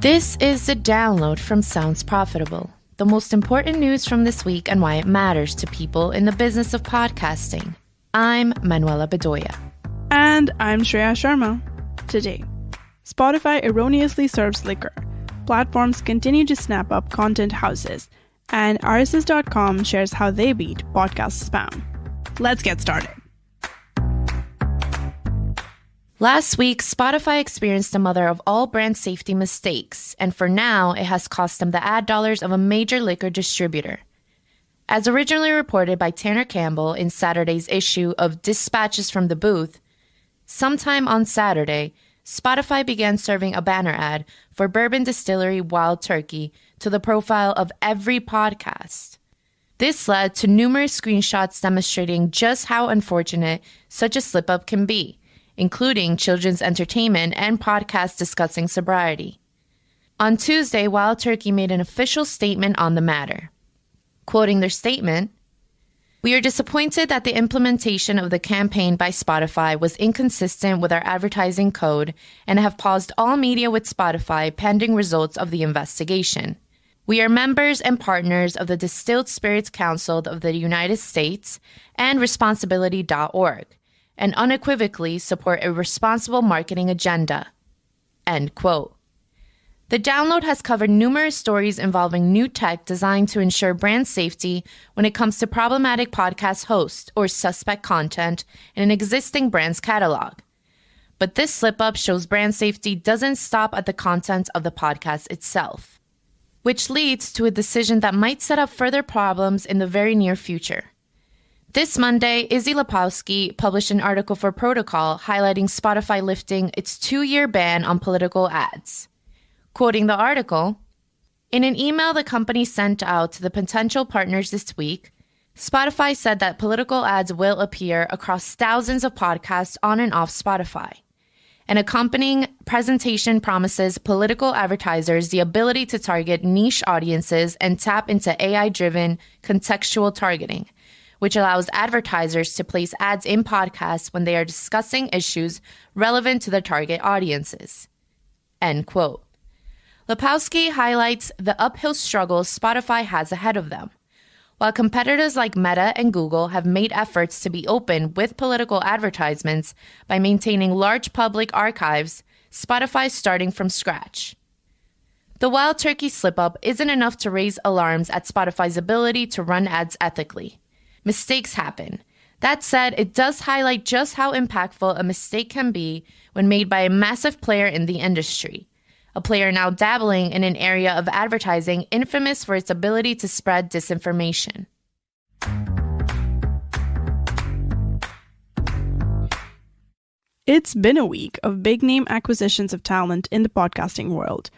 This is the download from Sounds Profitable, the most important news from this week and why it matters to people in the business of podcasting. I'm Manuela Bedoya. And I'm Shreya Sharma. Today, Spotify erroneously serves liquor. Platforms continue to snap up content houses. And RSS.com shares how they beat podcast spam. Let's get started. Last week, Spotify experienced the mother of all brand safety mistakes, and for now, it has cost them the ad dollars of a major liquor distributor. As originally reported by Tanner Campbell in Saturday's issue of Dispatches from the Booth, sometime on Saturday, Spotify began serving a banner ad for bourbon distillery Wild Turkey to the profile of every podcast. This led to numerous screenshots demonstrating just how unfortunate such a slip-up can be, including children's entertainment and podcasts discussing sobriety. On Tuesday, Wild Turkey made an official statement on the matter. Quoting their statement, "We are disappointed that the implementation of the campaign by Spotify was inconsistent with our advertising code and have paused all media with Spotify pending results of the investigation. We are members and partners of the Distilled Spirits Council of the United States and Responsibility.org, and unequivocally support a responsible marketing agenda." End quote. The download has covered numerous stories involving new tech designed to ensure brand safety when it comes to problematic podcast hosts or suspect content in an existing brand's catalog. But this slip-up shows brand safety doesn't stop at the content of the podcast itself, which leads to a decision that might set up further problems in the very near future. This Monday, Izzy Lepowski published an article for Protocol highlighting Spotify lifting its 2-year ban on political ads. Quoting the article, "In an email the company sent out to the potential partners this week, Spotify said that political ads will appear across thousands of podcasts on and off Spotify. An accompanying presentation promises political advertisers the ability to target niche audiences and tap into AI-driven contextual targeting, which allows advertisers to place ads in podcasts when they are discussing issues relevant to their target audiences." End quote. Lepowski highlights the uphill struggles Spotify has ahead of them. While competitors like Meta and Google have made efforts to be open with political advertisements by maintaining large public archives, Spotify is starting from scratch. The Wild Turkey slip-up isn't enough to raise alarms at Spotify's ability to run ads ethically. Mistakes happen. That said, it does highlight just how impactful a mistake can be when made by a massive player in the industry, a player now dabbling in an area of advertising infamous for its ability to spread disinformation. It's been a week of big-name acquisitions of talent in the podcasting world.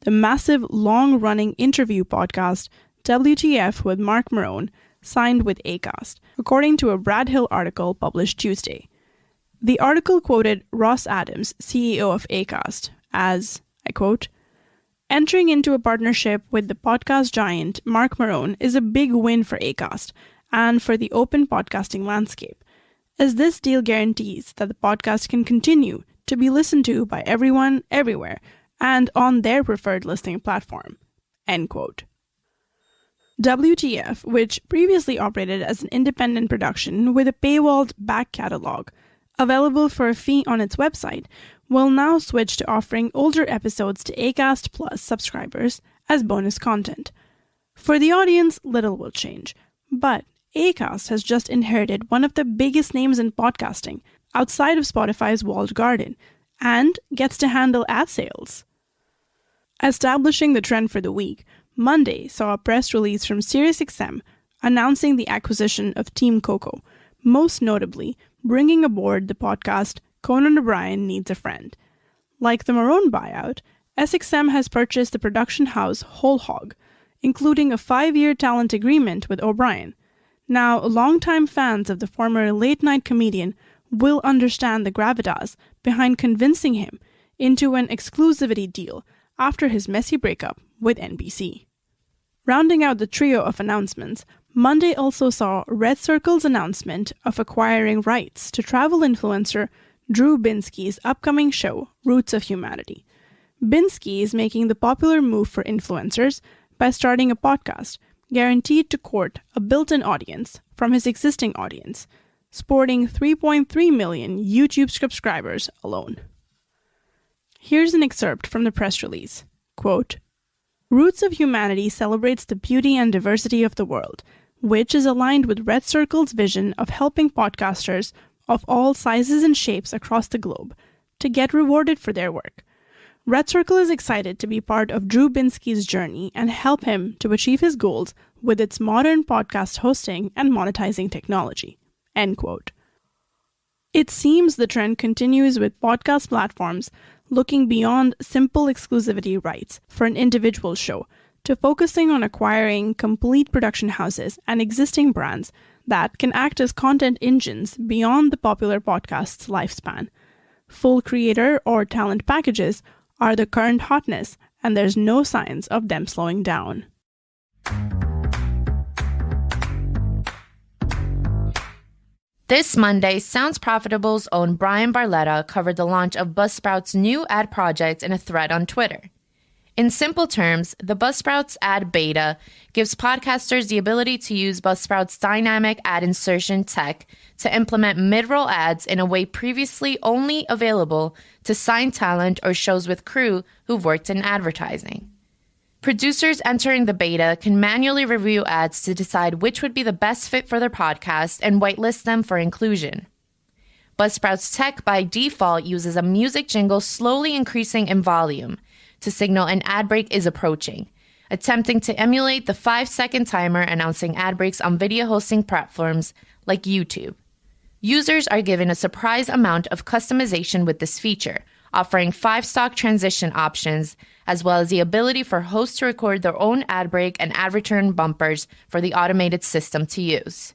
The massive, long-running interview podcast, WTF with Mark Maron, signed with Acast, according to a Brad Hill article published Tuesday. The article quoted Ross Adams, CEO of Acast, as, I quote, "Entering into a partnership with the podcast giant Mark Maron is a big win for Acast and for the open podcasting landscape, as this deal guarantees that the podcast can continue to be listened to by everyone, everywhere, and on their preferred listening platform." End quote. WTF, which previously operated as an independent production with a paywalled back catalog, available for a fee on its website, will now switch to offering older episodes to Acast Plus subscribers as bonus content. For the audience, little will change, but Acast has just inherited one of the biggest names in podcasting outside of Spotify's walled garden and gets to handle ad sales. Establishing the trend for the week, Monday saw a press release from SiriusXM announcing the acquisition of Team Coco, most notably bringing aboard the podcast Conan O'Brien Needs a Friend. Like the Maron buyout, SXM has purchased the production house Whole Hog, including a 5-year talent agreement with O'Brien. Now, longtime fans of the former late-night comedian will understand the gravitas behind convincing him into an exclusivity deal after his messy breakup with NBC. Rounding out the trio of announcements, Monday also saw Red Circle's announcement of acquiring rights to travel influencer Drew Binsky's upcoming show, Roots of Humanity. Binsky is making the popular move for influencers by starting a podcast, guaranteed to court a built-in audience from his existing audience, sporting 3.3 million YouTube subscribers alone. Here's an excerpt from the press release. Quote, "Roots of Humanity celebrates the beauty and diversity of the world, which is aligned with Red Circle's vision of helping podcasters of all sizes and shapes across the globe to get rewarded for their work. Red Circle is excited to be part of Drew Binsky's journey and help him to achieve his goals with its modern podcast hosting and monetizing technology." End quote. It seems the trend continues with podcast platforms looking beyond simple exclusivity rights for an individual show to focusing on acquiring complete production houses and existing brands that can act as content engines beyond the popular podcast's lifespan. Full creator or talent packages are the current hotness, and there's no signs of them slowing down. This Monday, Sounds Profitable's own Brian Barletta covered the launch of Buzzsprout's new ad project in a thread on Twitter. In simple terms, the Buzzsprout's ad beta gives podcasters the ability to use Buzzsprout's dynamic ad insertion tech to implement mid-roll ads in a way previously only available to signed talent or shows with crew who've worked in advertising. Producers entering the beta can manually review ads to decide which would be the best fit for their podcast and whitelist them for inclusion. Buzzsprout's tech by default uses a music jingle slowly increasing in volume to signal an ad break is approaching, attempting to emulate the 5-second timer announcing ad breaks on video hosting platforms like YouTube. Users are given a surprise amount of customization with this feature, offering 5 stock transition options, as well as the ability for hosts to record their own ad break and ad return bumpers for the automated system to use.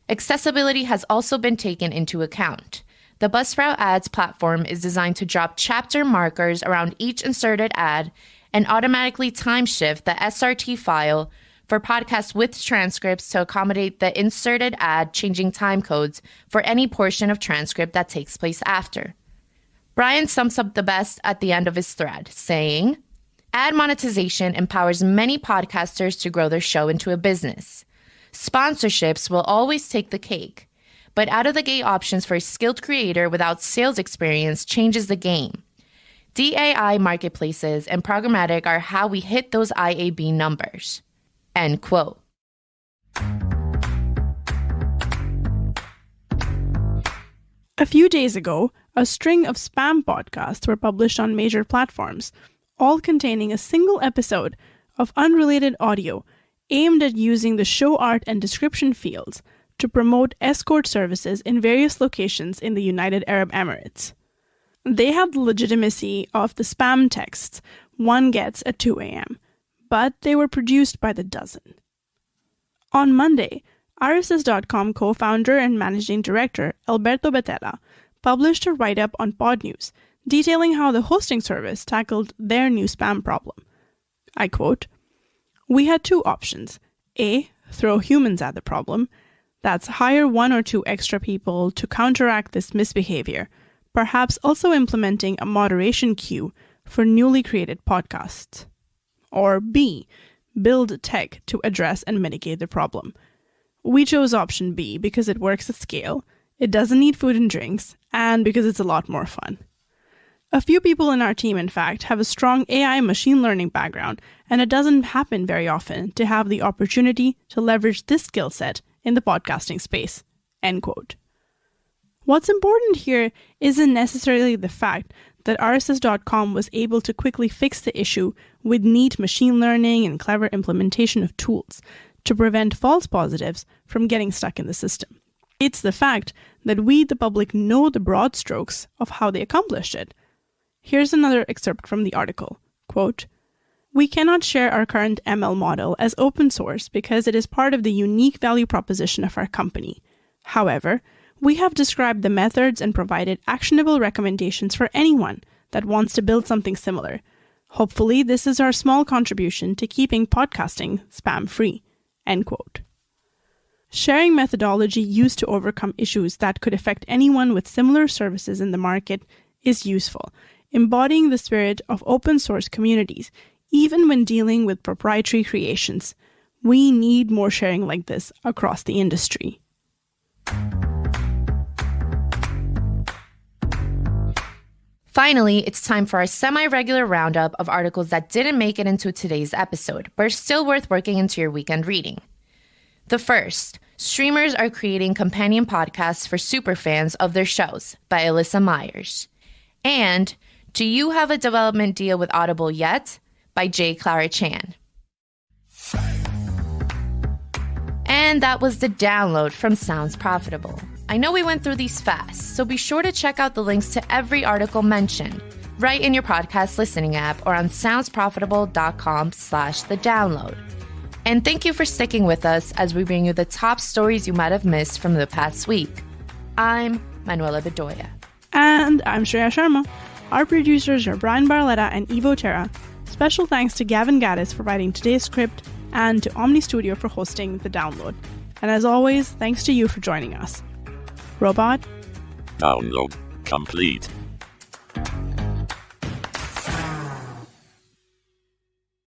Accessibility has also been taken into account. The Buzzsprout Ads platform is designed to drop chapter markers around each inserted ad and automatically time shift the SRT file for podcasts with transcripts to accommodate the inserted ad changing time codes for any portion of transcript that takes place after. Brian sums up the best at the end of his thread, saying, "Ad monetization empowers many podcasters to grow their show into a business. Sponsorships will always take the cake, but out-of-the-gate options for a skilled creator without sales experience changes the game. DAI marketplaces and programmatic are how we hit those IAB numbers." End quote. A few days ago, a string of spam podcasts were published on major platforms, all containing a single episode of unrelated audio aimed at using the show art and description fields to promote escort services in various locations in the United Arab Emirates. They have the legitimacy of the spam texts one gets at 2 a.m., but they were produced by the dozen. On Monday, RSS.com co-founder and managing director Alberto Betela published a write-up on Pod News detailing how the hosting service tackled their new spam problem. I quote, "We had 2 options. A, throw humans at the problem. That's hire 1 or 2 extra people to counteract this misbehavior, perhaps also implementing a moderation queue for newly created podcasts. Or B, build tech to address and mitigate the problem. We chose option B because it works at scale, it doesn't need food and drinks, and because it's a lot more fun. A few people in our team, in fact, have a strong AI machine learning background, and it doesn't happen very often to have the opportunity to leverage this skill set in the podcasting space." End quote. What's important here isn't necessarily the fact that RSS.com was able to quickly fix the issue with neat machine learning and clever implementation of tools to prevent false positives from getting stuck in the system. It's the fact that we, the public, know the broad strokes of how they accomplished it. Here's another excerpt from the article. Quote, "We cannot share our current ML model as open source because it is part of the unique value proposition of our company. However, we have described the methods and provided actionable recommendations for anyone that wants to build something similar. Hopefully, this is our small contribution to keeping podcasting spam-free." End quote. Sharing methodology used to overcome issues that could affect anyone with similar services in the market is useful. embodying the spirit of open source communities, even when dealing with proprietary creations. We need more sharing like this across the industry. Finally, it's time for our semi-regular roundup of articles that didn't make it into today's episode, but are still worth working into your weekend reading. The first, streamers are creating companion podcasts for superfans of their shows by Alyssa Myers. And Do You Have a Development Deal with Audible Yet? By J. Clara Chan. And that was the download from Sounds Profitable. I know we went through these fast, so be sure to check out the links to every article mentioned right in your podcast listening app or on soundsprofitable.com/thedownload. And thank you for sticking with us as we bring you the top stories you might have missed from the past week. I'm Manuela Bedoya. And I'm Shreya Sharma. Our producers are Brian Barletta and Ivo Terra. Special thanks to Gavin Gaddis for writing today's script and to Omni Studio for hosting The Download. And as always, thanks to you for joining us. Robot? Download complete.